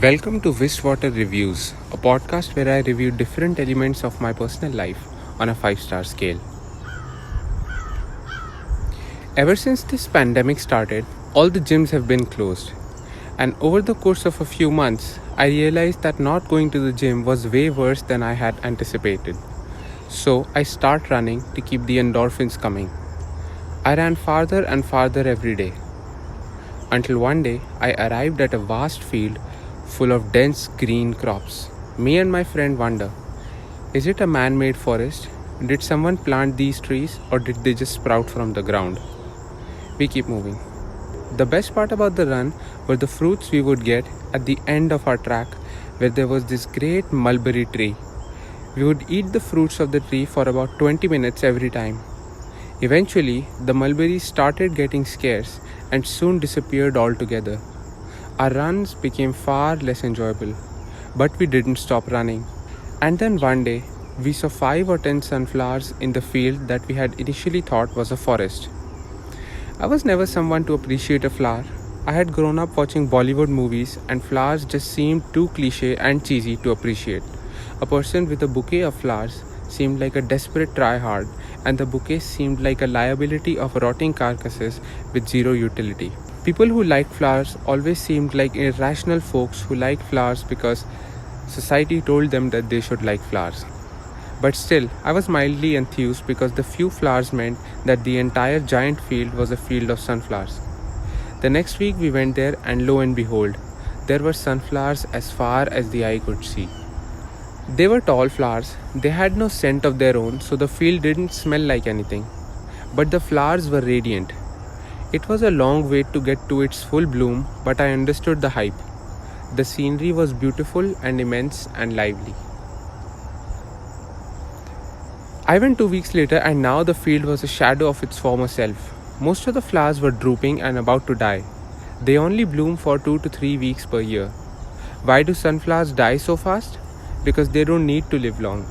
Welcome to Wistwater Reviews, a podcast where I review different elements of my personal life on a 5-star scale. Ever since this pandemic started, all the gyms have been closed. And over the course of a few months, I realized that not going to the gym was way worse than I had anticipated. So I start running to keep the endorphins coming. I ran farther and farther every day. Until one day, I arrived at a vast field full of dense green crops. Me and my friend wonder, is it a man-made forest? Did someone plant these trees or did they just sprout from the ground? We keep moving. The best part about the run were the fruits we would get at the end of our track, where there was this great mulberry tree. We would eat the fruits of the tree for about 20 minutes every time. Eventually, the mulberries started getting scarce and soon disappeared altogether. Our runs became far less enjoyable, but we didn't stop running. And then one day, we saw 5 or 10 sunflowers in the field that we had initially thought was a forest. I was never someone to appreciate a flower. I had grown up watching Bollywood movies and flowers just seemed too cliché and cheesy to appreciate. A person with a bouquet of flowers seemed like a desperate try-hard, and the bouquet seemed like a liability of rotting carcasses with zero utility. People who liked flowers always seemed like irrational folks who liked flowers because society told them that they should like flowers. But still, I was mildly enthused because the few flowers meant that the entire giant field was a field of sunflowers. The next week we went there and lo and behold, there were sunflowers as far as the eye could see. They were tall flowers, they had no scent of their own, so the field didn't smell like anything. But the flowers were radiant. It was a long wait to get to its full bloom, but I understood the hype. The scenery was beautiful and immense and lively. I went 2 weeks later and now the field was a shadow of its former self. Most of the flowers were drooping and about to die. They only bloom for 2 to 3 weeks per year. Why do sunflowers die so fast? Because they don't need to live long.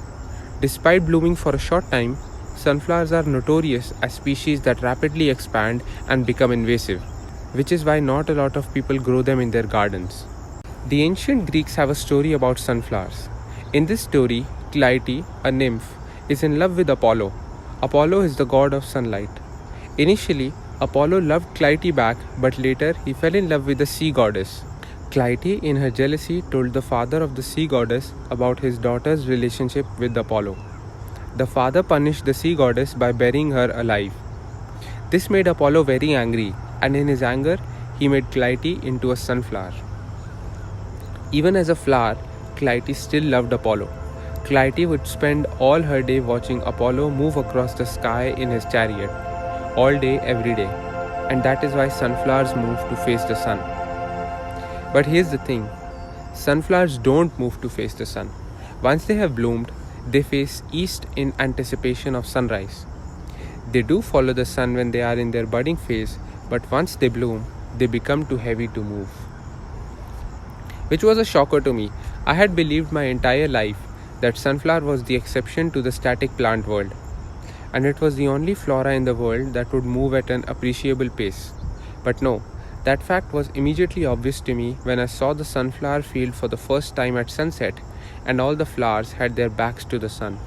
Despite blooming for a short time, sunflowers are notorious as species that rapidly expand and become invasive, which is why not a lot of people grow them in their gardens. The ancient Greeks have a story about sunflowers. In this story, Clytie, a nymph, is in love with Apollo. Apollo is the god of sunlight. Initially, Apollo loved Clytie back, but later he fell in love with the sea goddess. Clytie, in her jealousy, told the father of the sea goddess about his daughter's relationship with Apollo. The father punished the sea goddess by burying her alive. This made Apollo very angry, and in his anger, he made Clytie into a sunflower. Even as a flower, Clytie still loved Apollo. Clytie would spend all her day watching Apollo move across the sky in his chariot, all day, every day. And that is why sunflowers move to face the sun. But here's the thing, sunflowers don't move to face the sun. Once they have bloomed, they face east in anticipation of sunrise. They do follow the sun when they are in their budding phase, but once they bloom, they become too heavy to move. Which was a shocker to me. I had believed my entire life that sunflower was the exception to the static plant world, and it was the only flora in the world that would move at an appreciable pace. But no, that fact was immediately obvious to me when I saw the sunflower field for the first time at sunset, and all the flowers had their backs to the sun.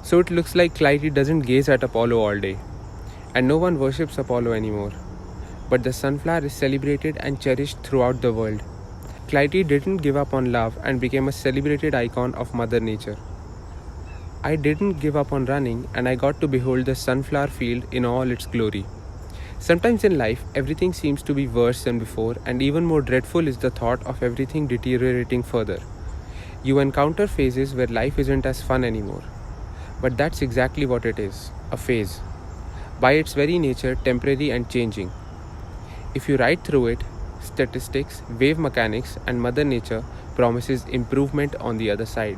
So it looks like Clytie doesn't gaze at Apollo all day, and no one worships Apollo anymore. But the sunflower is celebrated and cherished throughout the world. Clytie didn't give up on love and became a celebrated icon of Mother Nature. I didn't give up on running, and I got to behold the sunflower field in all its glory. Sometimes in life, everything seems to be worse than before, and even more dreadful is the thought of everything deteriorating further. You encounter phases where life isn't as fun anymore. But that's exactly what it is, a phase. By its very nature, temporary and changing. If you ride through it, statistics, wave mechanics, and Mother Nature promises improvement on the other side.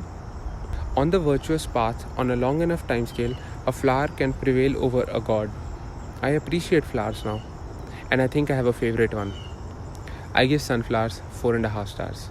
On the virtuous path, on a long enough timescale, a flower can prevail over a god. I appreciate flowers now, and I think I have a favorite one. I give sunflowers 4.5 stars.